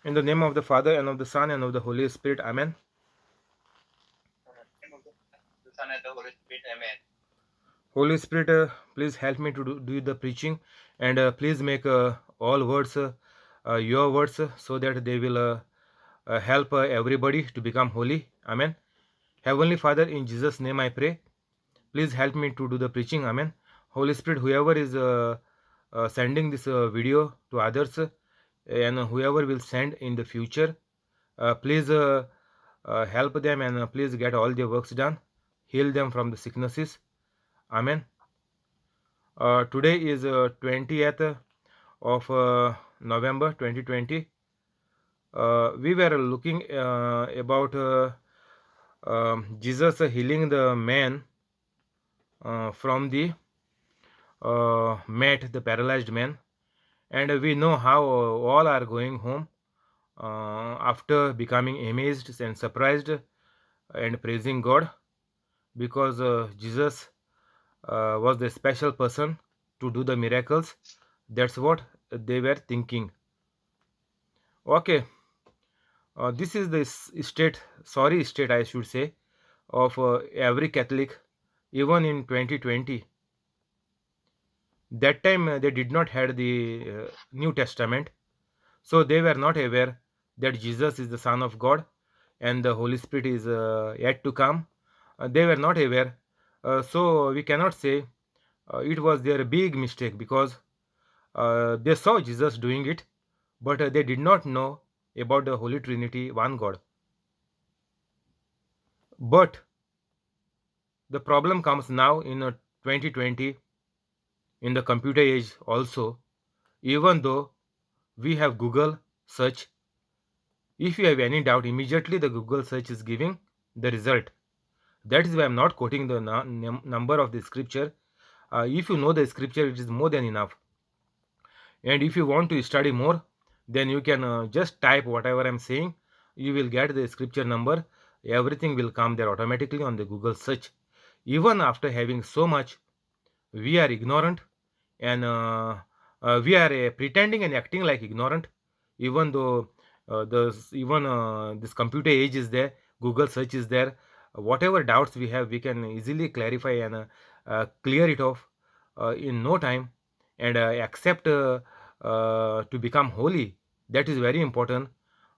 In the name of the Father, and of the Son, and of the Holy Spirit. Amen. The Son and the Holy Spirit. Amen. Holy Spirit, please help me to do the preaching, and please make all words your words, so that they will help everybody to become holy. Amen. Heavenly Father, in Jesus' name I pray. Please help me to do the preaching. Amen. Holy Spirit, whoever is sending this video to others, and whoever will send in the future, please help them, and please get all their works done. Heal them from the sicknesses. Amen. Today is 20th of November 2020. We were looking about Jesus healing the man from the mat, the paralyzed man, and we know how all are going home after becoming amazed and surprised and praising God, because Jesus was the special person to do the miracles. That's what they were thinking. Okay, this is the state, I should say, of every Catholic, even in 2020. That time they did not had the New Testament, so they were not aware that Jesus is the Son of God and the Holy Spirit is yet to come. They were not aware, so we cannot say it was their big mistake, because they saw Jesus doing it, but they did not know about the Holy Trinity, one God. But the problem comes now in 2020, in the computer age also. Even though we have Google search, if you have any doubt, immediately the Google search is giving the result. That is why I'm not quoting the number of the scripture. If you know the scripture, it is more than enough. And if you want to study more, then you can just type whatever I'm saying. You will get the scripture number. Everything will come there automatically on the Google search. Even after having so much, we are ignorant, and we are pretending and acting like ignorant, even though this computer age is there, Google search is there. Whatever doubts we have, we can easily clarify and clear it off in no time, and accept to become holy. That is very important.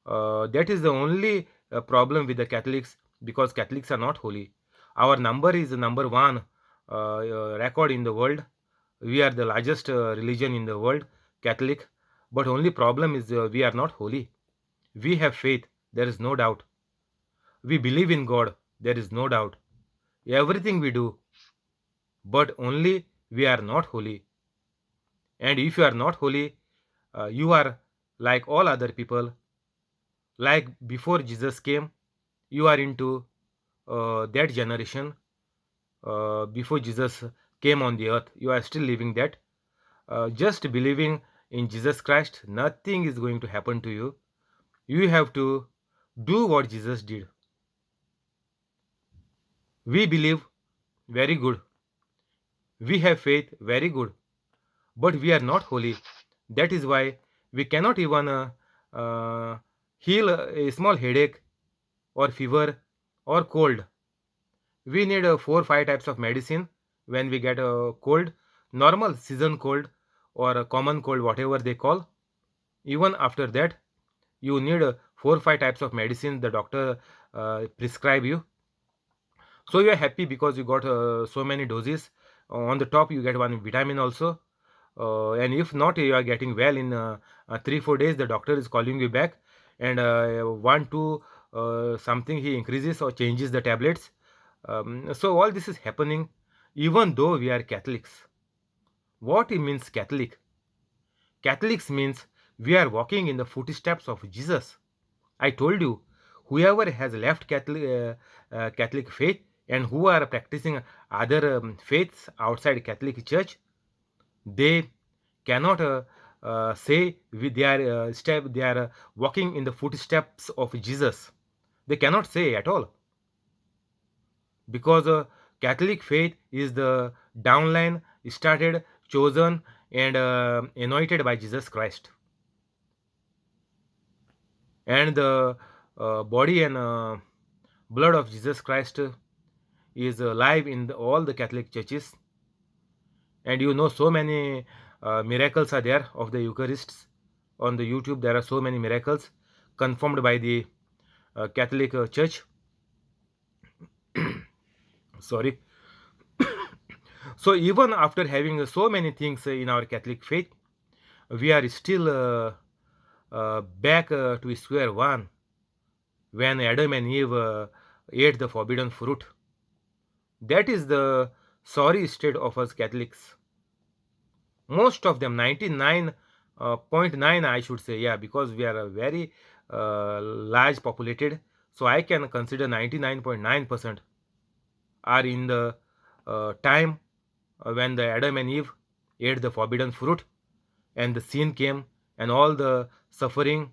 That is the only problem with the Catholics, because Catholics are not holy. Our number is number one record in the world. We are the largest religion in the world, Catholic. But only problem is we are not holy. We have faith, there is no doubt. We believe in God, there is no doubt. Everything we do, but only we are not holy. And if you are not holy, you are like all other people. Like before Jesus came, you are into that generation. Before Jesus came on the earth, you are still living that. Just believing in Jesus Christ, nothing is going to happen to you. You have to do what Jesus did. We believe, very good. We have faith, very good. But we are not holy. That is why we cannot even uh, heal a small headache or fever or cold. We need 4 5 types of medicine when we get a cold, normal season cold or a common cold, whatever they call. Even after that, you need 4 5 types of medicine the doctor prescribe you. So you are happy because you got so many doses. On the top you get one vitamin also. And if not, you are getting well in 3 4 days, the doctor is calling you back, and one two something he increases or changes the tablets. So all this is happening even though we are Catholics. What it means Catholic? Catholics means we are walking in the footsteps of Jesus. I told you, whoever has left Catholic faith and who are practicing other faiths outside Catholic Church, they cannot say they are they are walking in the footsteps of Jesus. They cannot say at all, because Catholic faith is the downline started, chosen, and anointed by Jesus Christ. and the body and blood of Jesus Christ is live in all the Catholic churches. And you know, so many miracles are there of the Eucharists on the YouTube. There are so many miracles confirmed by the Catholic Church. Sorry. So even after having so many things in our Catholic faith, we are still back to square one when Adam and Eve ate the forbidden fruit. That is the sorry state of us Catholics. Most of them, 99.9, I should say, yeah, because we are a very large populated. So I can consider 99.9% are in the time when the Adam and Eve ate the forbidden fruit and the sin came and all the suffering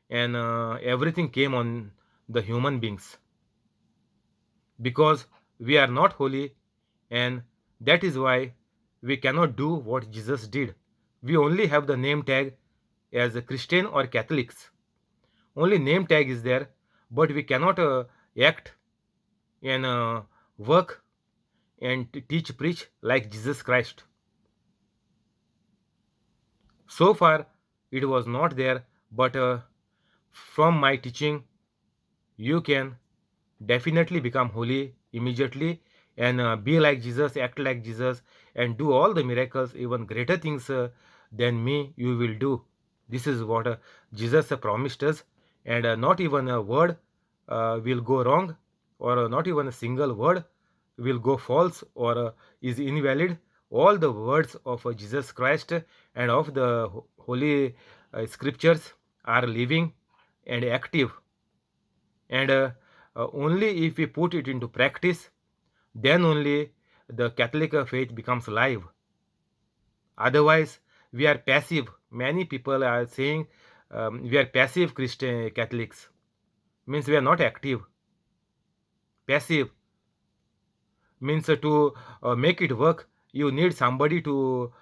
and everything came on the human beings because we are not holy, and that is why we cannot do what Jesus did. We only have the name tag as a Christian or Catholics. Only name tag is there, but we cannot act and work and teach, preach like Jesus Christ. So far, it was not there, but from my teaching, you can definitely become holy immediately and be like Jesus, act like Jesus, and do all the miracles, even greater things than me, you will do. This is what Jesus promised us, and not even a word will go wrong, or not even a single word will go false or is invalid. All the words of Jesus Christ and of the holy scriptures are living and active, and only if we put it into practice, then only the Catholic faith becomes live. Otherwise, we are passive. Many people are saying we are passive Christian Catholics, means we are not active. Passive means to make it work, you need somebody to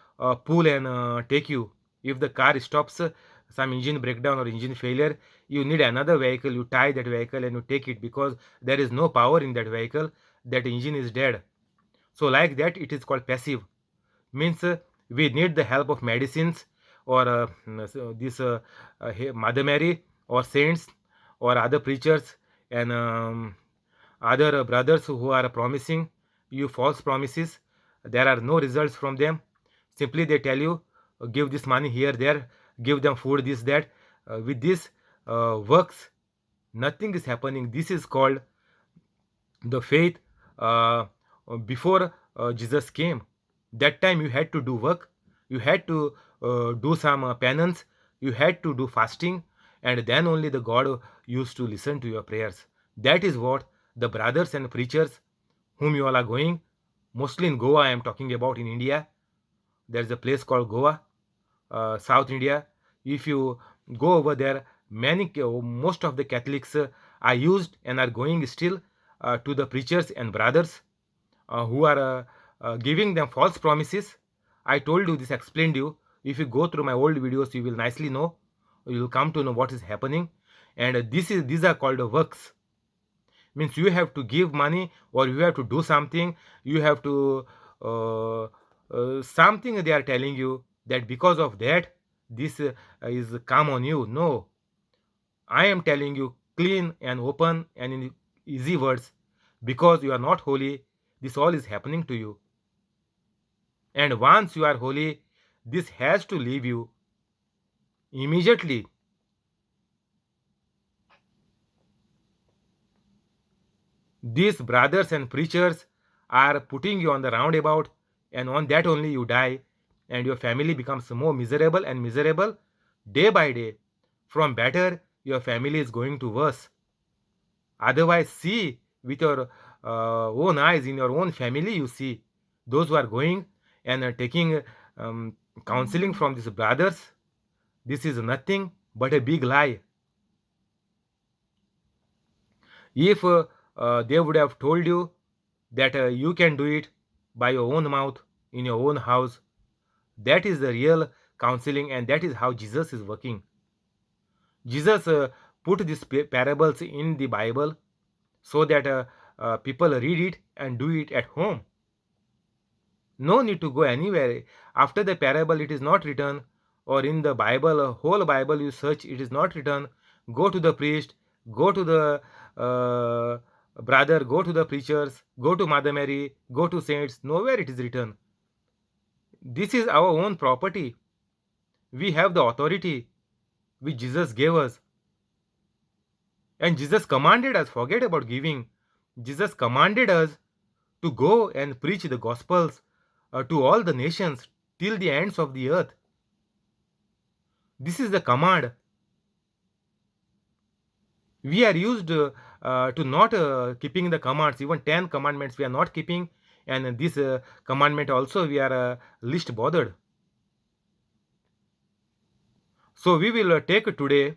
pull and take you. If the car stops, some engine breakdown or engine failure, you need another vehicle. You tie that vehicle and you take it because there is no power in that vehicle. That engine is dead. So like that, it is called passive. Means we need the help of medicines or this Mother Mary or saints or other preachers and other brothers who are promising you false promises. There are no results from them. Simply they tell you, give this money here, there, give them food, this, that. With this works, nothing is happening. This is called the faith before Jesus came. That time you had to do work, you had to do some penance, you had to do fasting, and then only the God used to listen to your prayers. That is what the brothers and preachers whom you all are going, mostly in Goa, I am talking about in India. There's a place called Goa, South India. If you go over there, most of the Catholics are used and are going still to the preachers and brothers who are giving them false promises. I told you this, explained you. If you go through my old videos, you will nicely know. You will come to know what is happening, and these are called works. Means you have to give money or you have to do something. You have to something they are telling you that because of that this is come on you. No, I am telling you clean and open and in easy words, because you are not holy, this all is happening to you. And once you are holy, this has to leave you immediately. These brothers and preachers are putting you on the roundabout, and on that only you die, and your family becomes more miserable and miserable day by day. From better, your family is going to worse. Otherwise, see with your own eyes, in your own family, you see those who are going and taking counseling from these brothers. This is nothing but a big lie. If they would have told you that you can do it by your own mouth in your own house, that is the real counseling, and that is how Jesus is working. Jesus put these parables in the Bible so that people read it and do it at home. No need to go anywhere. After the parable, it is not written, or in the Bible, whole Bible you search, it is not written. Go to the priest, go to the brother, go to the preachers, go to Mother Mary, go to saints. Nowhere it is written. This is our own property. We have the authority which Jesus gave us. And Jesus commanded us, forget about giving. Jesus commanded us to go and preach the gospels to all the nations till the ends of the earth. This is the command. We are used to not keeping the commands. Even 10 commandments we are not keeping, and this commandment also we are least bothered. So we will take today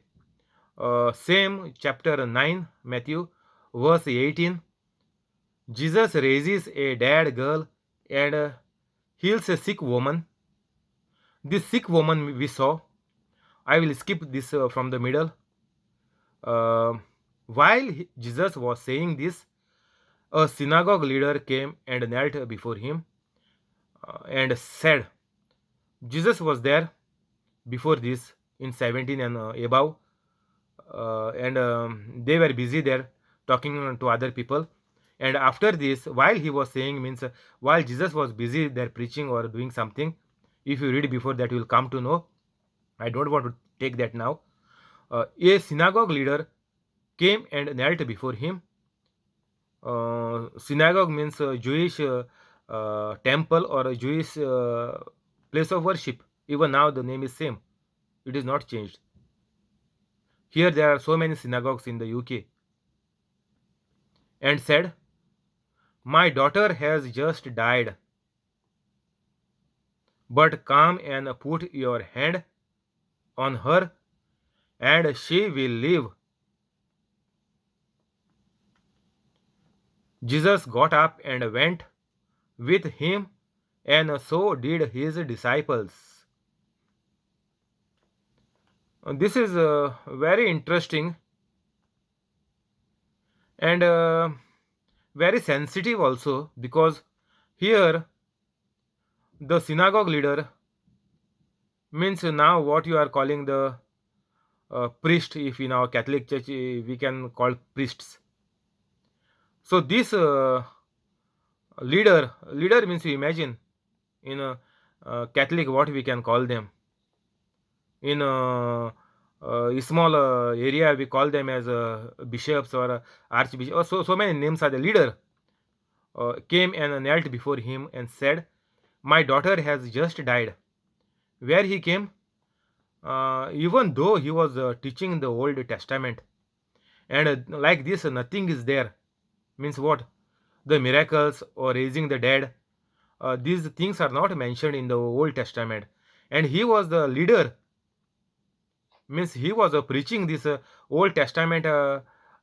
same chapter 9, Matthew, verse 18. Jesus raises a dead girl and heals a sick woman. This sick woman we saw. I will skip this from the middle. While Jesus was saying this, a synagogue leader came and knelt before him and said, Jesus was there before this in 17 and above, and they were busy there talking to other people. And after this, while he was saying, means while Jesus was busy there preaching or doing something, if you read before that, you will come to know. I don't want to take that now. A synagogue leader came and knelt before him. Synagogue means Jewish temple or a Jewish place of worship. Even now the name is same. It is not changed. Here there are so many synagogues in the UK. And said, my daughter has just died, but come and put your hand on her and she will live. Jesus got up and went with him, and so did his disciples. This is very interesting and very sensitive also, because here the synagogue leader means now what you are calling the priest. If in our Catholic church we can call priests. So this leader means, you imagine in a Catholic what we can call them. In a small area we call them as bishops or archbishop. So many names are the leader. Came and knelt before him and said, my daughter has just died. Where he came, even though he was teaching the Old Testament, and like this nothing is there, means what? The miracles or raising the dead, these things are not mentioned in the Old Testament. And he was the leader, means he was preaching this Old Testament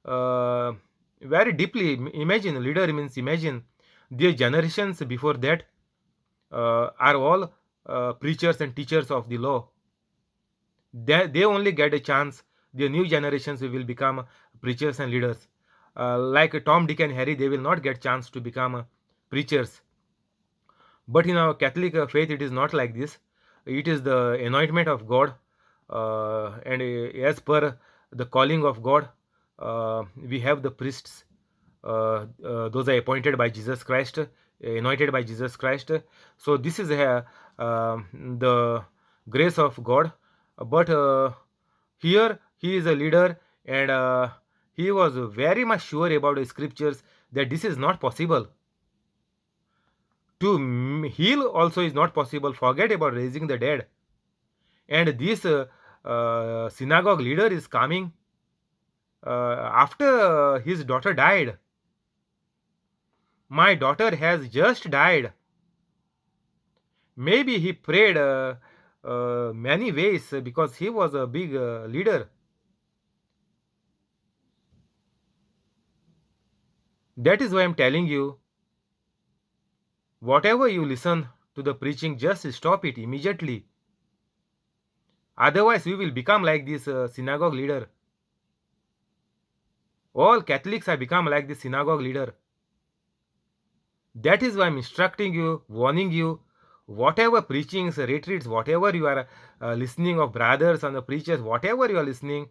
very deeply. Imagine, leader means, imagine the generations before that are all preachers and teachers of the law. They only get a chance. The new generations will become preachers and leaders. Like Tom, Dick and Harry, they will not get chance to become preachers. But in our Catholic faith, it is not like this. It is the anointment of God, and as per the calling of God, we have the priests. Those are appointed by Jesus Christ, anointed by Jesus Christ. So this is the grace of God. But here he is a leader, and he was very much sure about the scriptures that this is not possible. To heal also is not possible. Forget about raising the dead. And this synagogue leader is coming after his daughter died. My daughter has just died. Maybe he prayed many ways because he was a big leader. That is why I'm telling you, whatever you listen to the preaching, just stop it immediately. Otherwise, we will become like this synagogue leader. All Catholics have become like the synagogue leader. That is why I'm instructing you, warning you, whatever preachings, retreats, whatever you are listening of brothers and the preachers, whatever you are listening,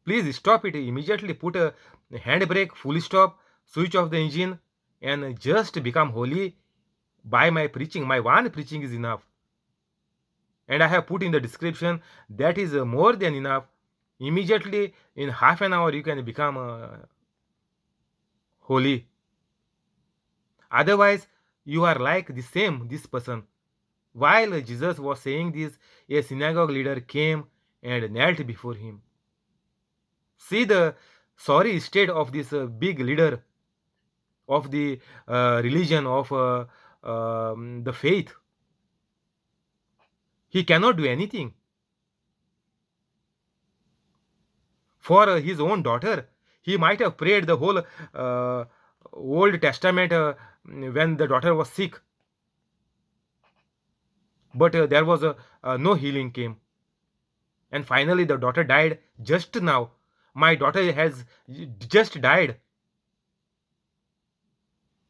please stop it immediately. Put a handbrake, full stop, switch off the engine, and just become holy by my preaching. My one preaching is enough. And I have put in the description that is more than enough. Immediately in half an hour, you can become holy. Otherwise, you are like this person. While Jesus was saying this, a synagogue leader came and knelt before him. See the sorry state of this big leader of the religion of the faith. He cannot do anything for his own daughter. He might have prayed the whole Old Testament when the daughter was sick, but there was no healing came, and finally the daughter died just now. My daughter has just died.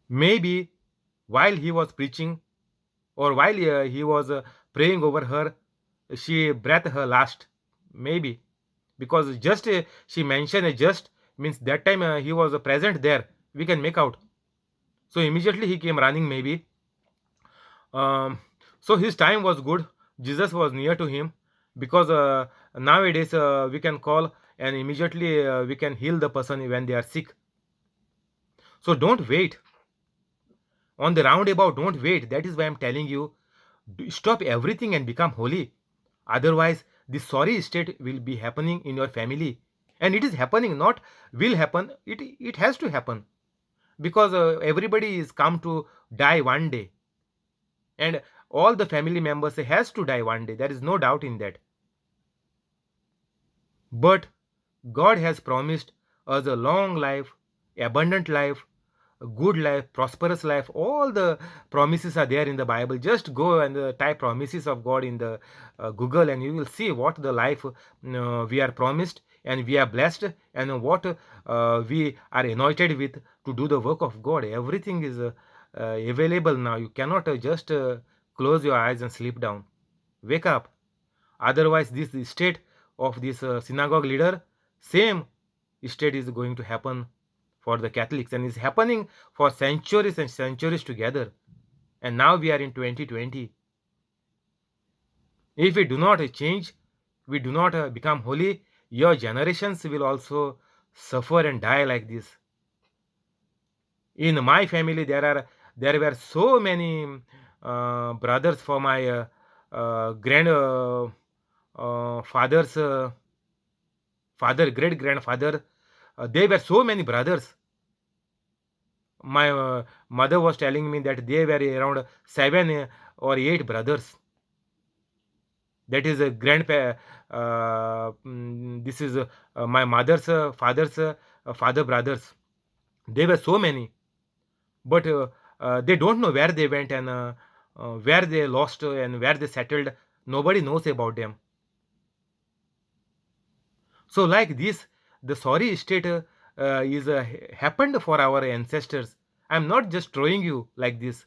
Maybe while he was preaching or while he was praying over her, she breathed her last. Maybe because just she mentioned just means that time he was present there. We can make out. So immediately he came running. Maybe um, so his time was good. Jesus was near to him because nowadays we can call and immediately we can heal the person when they are sick. So don't wait on the roundabout. Don't wait. That is why I'm telling you, stop everything and become holy. Otherwise, the sorry state will be happening in your family, and it is happening. Not will happen. It has to happen because everybody is come to die one day, and all the family members has to die one day. There is no doubt in that. But God has promised us a long life, abundant life, a good life, prosperous life. All the promises are there in the Bible. Just go and type promises of God in the Google, and you will see what the life we are promised and we are blessed, and what we are anointed with to do the work of God. Everything is available now. You cannot just close your eyes and sleep down. Wake up. Otherwise, this state of this synagogue leader, same state is going to happen for the Catholics, and is happening for centuries and centuries together. And now we are in 2020. If we do not change, we do not become holy, your generations will also suffer and die like this. In my family, there were so many brothers for my grand father's father, great grandfather. There were so many brothers. My mother was telling me that they were around 7 or 8 brothers. That is a grandpa. This is my mother's father's father brothers. They were so many, but they don't know where they went and where they lost and where they settled. Nobody knows about them. So like this, the sorry state is happened for our ancestors. I'm not just throwing you like this.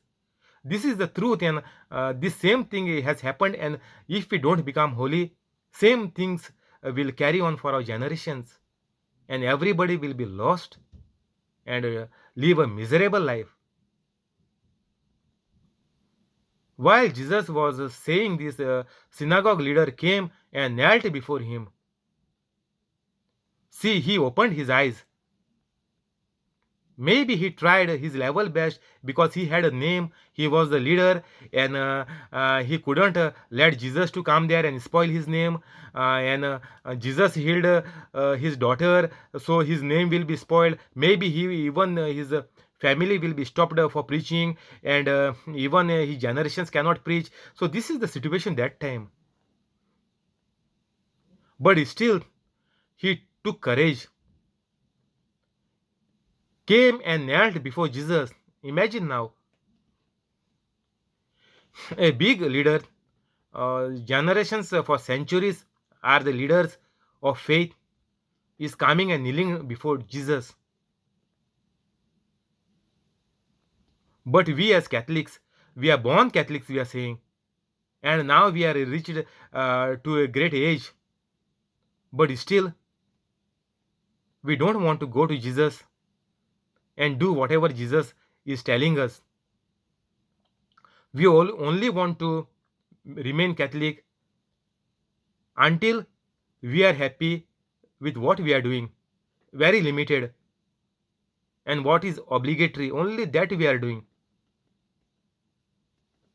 This is the truth, and this same thing has happened. And if we don't become holy, same things will carry on for our generations, and everybody will be lost and live a miserable life. While Jesus was saying this, synagogue leader came and knelt before him. See, he opened his eyes. Maybe he tried his level best because he had a name, he was the leader, and he couldn't let Jesus to come there and spoil his name. And Jesus healed his daughter, so his name will be spoiled. Maybe he even his family will be stopped for preaching, and even his generations cannot preach. So this is the situation that time. But still, he took courage, came and knelt before Jesus. Imagine now, a big leader, generations for centuries are the leaders of faith. is coming and kneeling before Jesus. But we as Catholics, we are born Catholics, we are saying, and now we are reached to a great age, but still we don't want to go to Jesus and do whatever Jesus is telling us. We all only want to remain Catholic until we are happy with what we are doing, very limited, and what is obligatory, only that we are doing.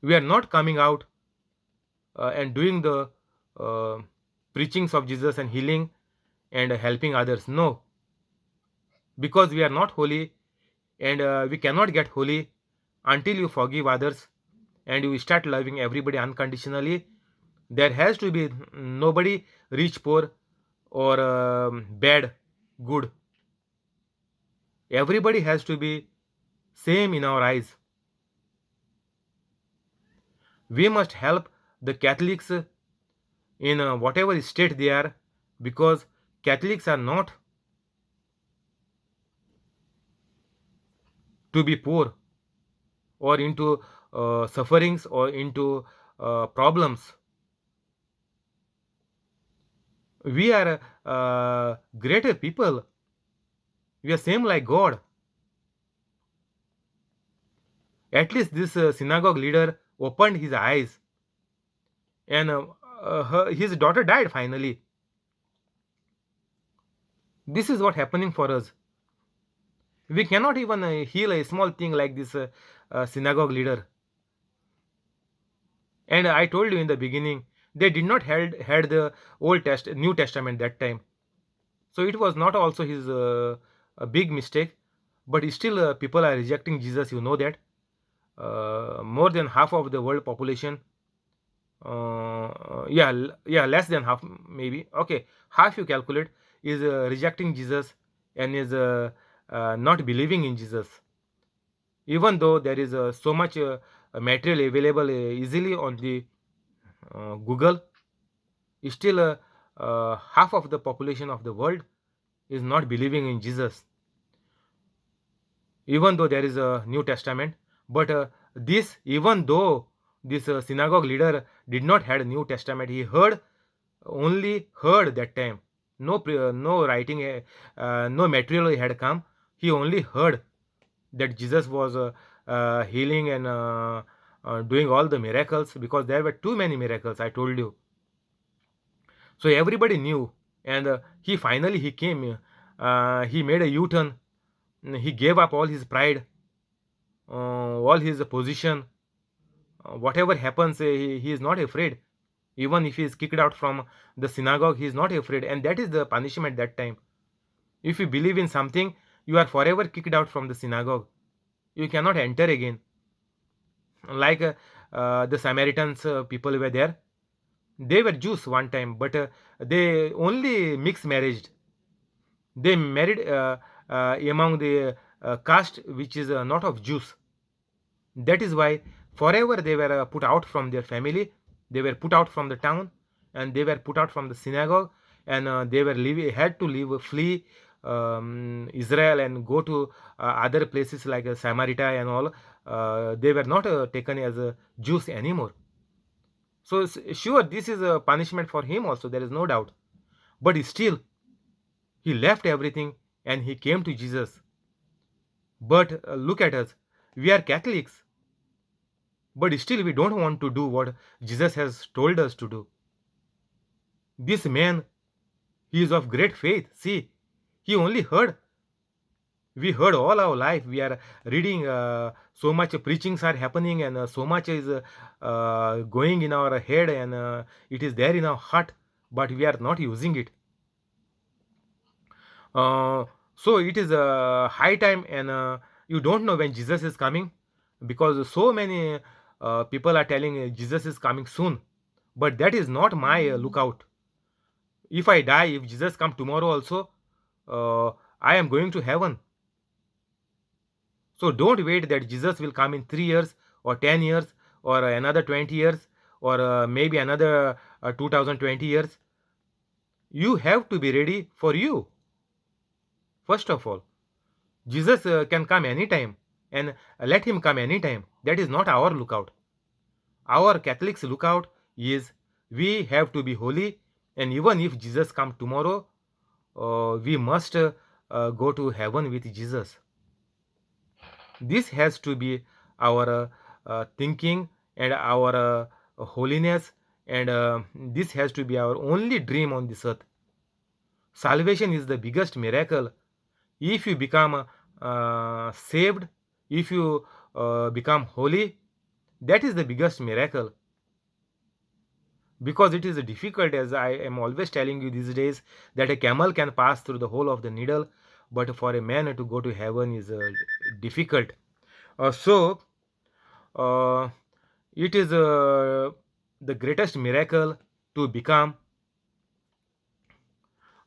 We are not coming out and doing the uh, preachings of Jesus and healing and helping others. No, because we are not holy, and we cannot get holy until you forgive others and you start loving everybody unconditionally. There has to be nobody rich, poor, or bad, good. Everybody has to be same in our eyes. We must help the Catholics in whatever state they are, because Catholics are not to be poor or into sufferings or into problems. We are greater people. We are same like God. At least this synagogue leader opened his eyes, and his daughter died finally. This is what happening for us. We cannot even heal a small thing like this synagogue leader. And I told you in the beginning, they did not had the New Testament that time. So it was not also his a big mistake, but still people are rejecting Jesus. You know that more than half of the world population, yeah, less than half maybe. Okay, half you calculate is rejecting Jesus and is not believing in Jesus. Even though there is so much material available easily on the Google, still half of the population of the world is not believing in Jesus, even though there is a New Testament. But this, even though this synagogue leader did not had a New Testament, he only heard that time. No writing, no material had come. He only heard that Jesus was healing and doing all the miracles, because there were too many miracles. I told you. So everybody knew, and he came. He made a U-turn. He gave up all his pride, all his position. Whatever happens, he is not afraid. Even if he is kicked out from the synagogue, he is not afraid, and that is the punishment that time. If you believe in something, you are forever kicked out from the synagogue. You cannot enter again. Like the Samaritans people were there. They were Jews one time, but they only mixed marriage. They married among the caste which is not of Jews. That is why forever they were put out from their family. They were put out from the town, and they were put out from the synagogue, and they were had to leave, flee Israel and go to other places like Samaria and all. They were not taken as Jews anymore. So sure, this is a punishment for him also. There is no doubt. But still, he left everything and he came to Jesus. But look at us. We are Catholics. But still, we don't want to do what Jesus has told us to do. This man, he is of great faith. See, he only heard. We heard all our life. We are reading, so much preachings are happening, and so much is going in our head, and it is there in our heart, but we are not using it. So it is a high time, and you don't know when Jesus is coming, because so many people are telling Jesus is coming soon, but that is not my lookout. If I die, if Jesus come tomorrow also, I am going to heaven. So don't wait that Jesus will come in 3 years or 10 years or another 20 years or maybe another 2020 years. You have to be ready for you. First of all, Jesus can come anytime, and let him come anytime. That is not our lookout. Our Catholics' lookout is we have to be holy, and even if Jesus come tomorrow, we must go to heaven with Jesus. This has to be our thinking and our holiness, and this has to be our only dream on this earth. Salvation is the biggest miracle. If you become saved, if you become holy, that is the biggest miracle. Because it is difficult, as I am always telling you these days, that a camel can pass through the hole of the needle, but for a man to go to heaven is difficult. So uh, it is the greatest miracle to become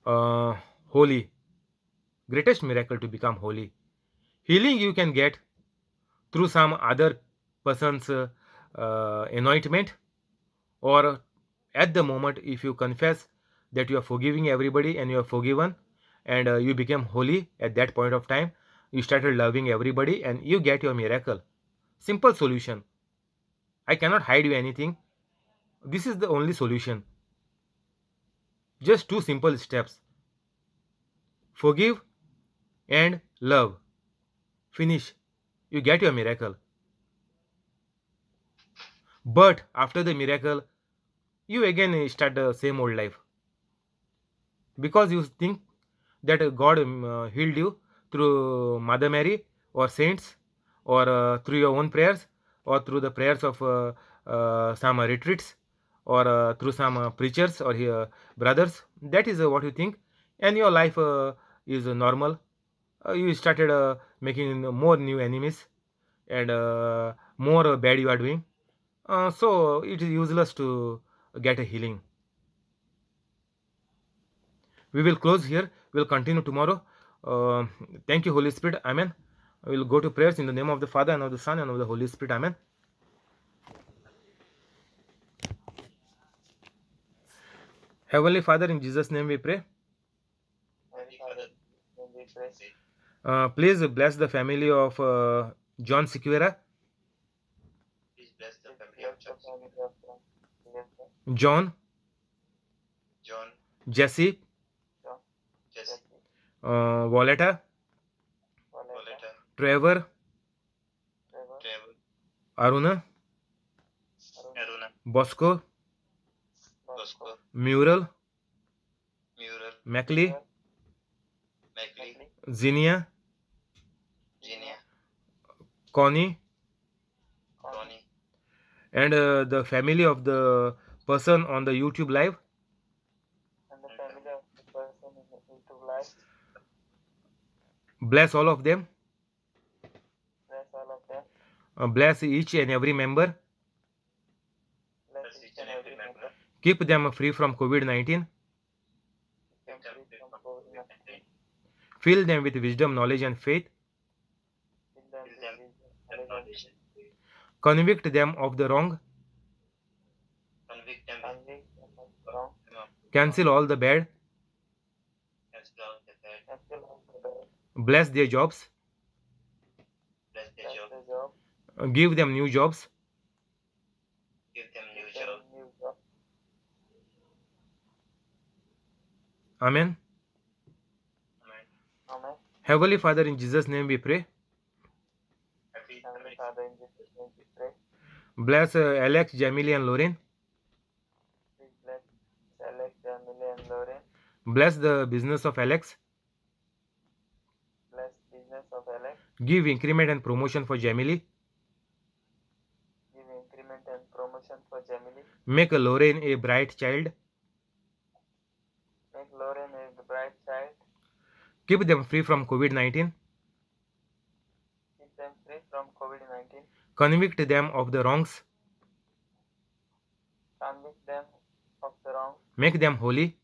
uh, holy. Greatest miracle to become holy. Healing you can get through some other person's anointment, or at the moment if you confess that you are forgiving everybody and you are forgiven, and you became holy at that point of time, you started loving everybody and you get your miracle. Simple solution. I cannot hide you anything. This is the only solution. Just two simple steps: forgive and love. Finish. You get your miracle. But after the miracle, you again start the same old life, because you think that God healed you through Mother Mary or saints, or through your own prayers, or through the prayers of some retreats, or through some preachers or brothers. That is what you think, and your life is normal. You started making more new enemies, and more bad you are doing. So it is useless to get a healing. We will close here. We'll continue tomorrow. Uh, Thank you, Holy Spirit. Amen. We will go to prayers in the name of the Father, and of the Son, and of the Holy Spirit. Amen. Heavenly Father, in Jesus' name we pray. Holy Father, we pray. Please bless the family of John Sequeira, Please bless the family of John, John, Jesse, Jesse, Violetta, Violetta, Trevor, Trevor, Aruna, Aruna, Bosco, Bosco, Mural, Mural, Mackley, Mackley, Zinnia, Genia, Connie, Ronnie, and the family of the person on the YouTube live. and the family of the person in the YouTube live. Bless all of them. Bless all of them. Bless each and every member. Bless each and every member. Keep them free from COVID-19. Keep them free from COVID-19. Fill them with wisdom, knowledge, and faith. Fill them with wisdom, knowledge, and faith. Convict them of the wrong. Convict them of the wrong. Cancel all the bad. Cancel all the bad. Cancel all the bad. Bless their jobs. Bless their job. Give them new jobs. Give them new job. Amen. Amen. Amen. Heavenly Father, in Jesus' name we pray. Heavenly Father, in Jesus' name we pray. Bless Alex, Jamili, and Lauren. Please bless Alex, Jamili, and Lauren. Bless the business of Alex. Bless business of Alex. Give increment and promotion for Jamili. Give increment and promotion for Jamili. Make Lauren a bright child. Make Lauren a bright child. Keep them free from COVID-19. Keep them free from COVID-19. Convict them of the wrongs. Convict them of the wrong. Make them holy.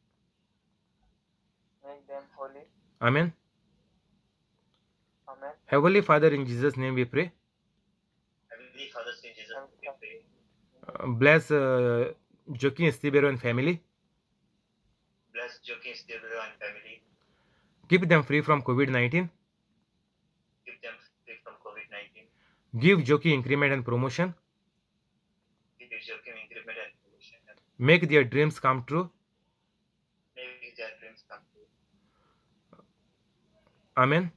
Make them holy. Amen. Amen. Heavenly Father, in Jesus' name we pray. Heavenly Father, in Jesus' name we pray. Bless Joaquin Estibero and family. Bless Joaquin Estibero and family. Keep them free from COVID-19. Keep them free from COVID-19. Give Joki increment and promotion. Give Joachim increment and promotion. Make their dreams come true. Make their dreams come true. Amen.